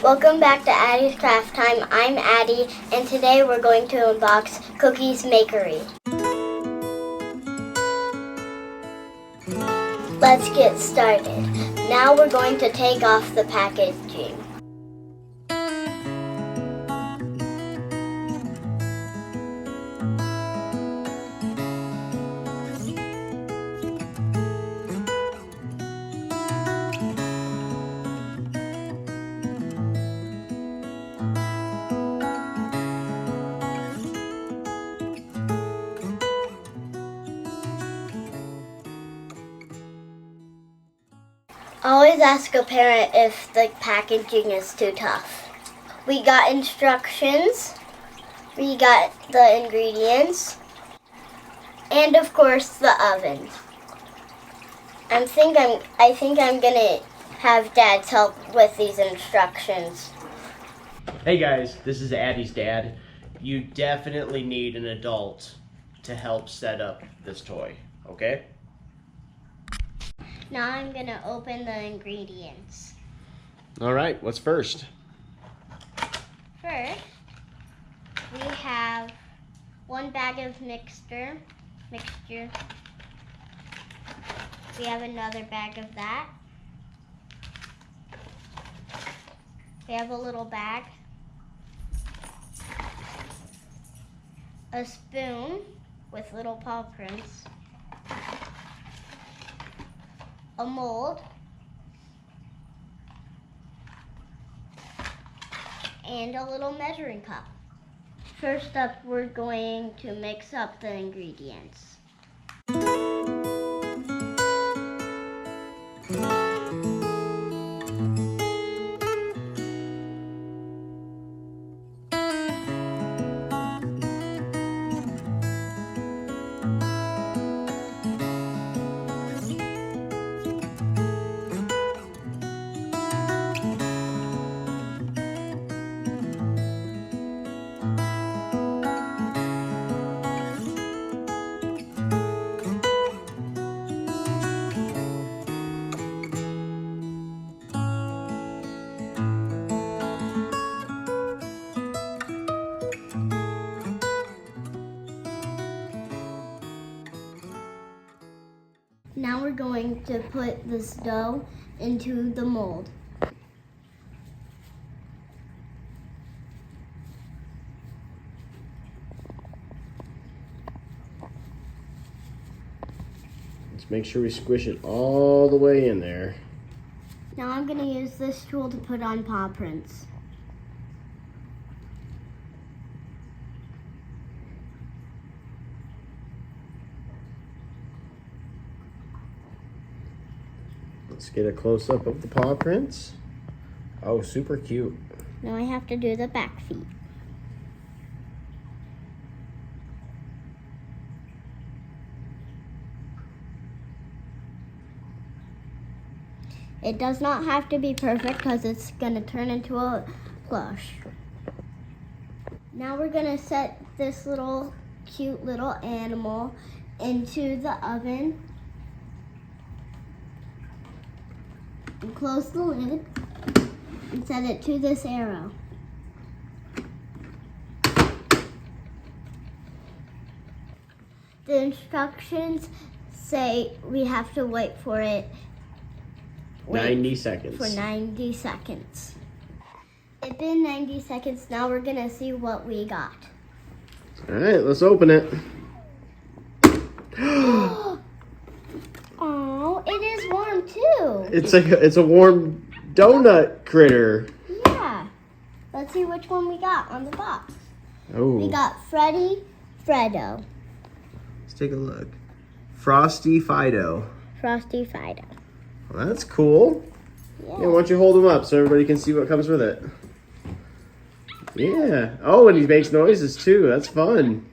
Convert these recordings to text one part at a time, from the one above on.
Welcome back to Addie's Craft Time. I'm Addie, and today we're going to unbox Cookeez Makery. Let's get started. Now we're going to take off the packaging. Always ask a parent if the packaging is too tough. We got instructions, we got the ingredients, and of course the oven. I think I'm gonna have Dad's help with these instructions. Hey guys, this is Addie's dad. You definitely need an adult to help set up this toy, okay? Now I'm gonna open the ingredients. All right, what's first? First, we have 1 bag of mixture. We have another bag of that. We have a little bag. A spoon with little paw prints. A mold, and a little measuring cup. First up, we're going to mix up the ingredients. Now we're going to put this dough into the mold. Let's make sure we squish it all the way in there. Now I'm going to use this tool to put on paw prints. Let's get a close-up of the paw prints. Oh, super cute. Now I have to do the back feet. It does not have to be perfect because it's going to turn into a plush. Now we're going to set this cute little animal into the oven. And close the lid and set it to this arrow. The instructions say we have to wait for it. 90 seconds. For 90 seconds. It's been 90 seconds. Now we're gonna see what we got. All right, let's open it. Oh, it is warm too. It's a warm donut critter. Yeah. Let's see which one we got on the box. Oh. We got Fredo. Let's take a look. Frosty Fido. Frosty Fido. Well, that's cool. Yeah. Yeah, why don't you hold him up so everybody can see what comes with it? Yeah. Oh, and he makes noises too. That's fun.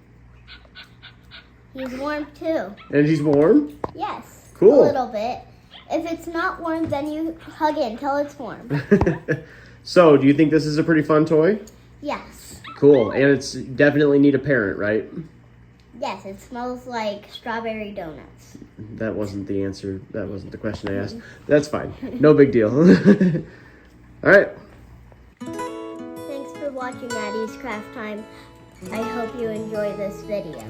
He's warm too. And he's warm? Yes. Cool. A little bit. If it's not warm, then you hug it until it's warm. So, do you think this is a pretty fun toy? Yes. Cool. And it's definitely need a parent, right? Yes, it smells like strawberry donuts. That wasn't the answer. That wasn't the question I asked. That's fine. No big deal. All right. watching Addie's Craft Time. I hope you enjoy this video.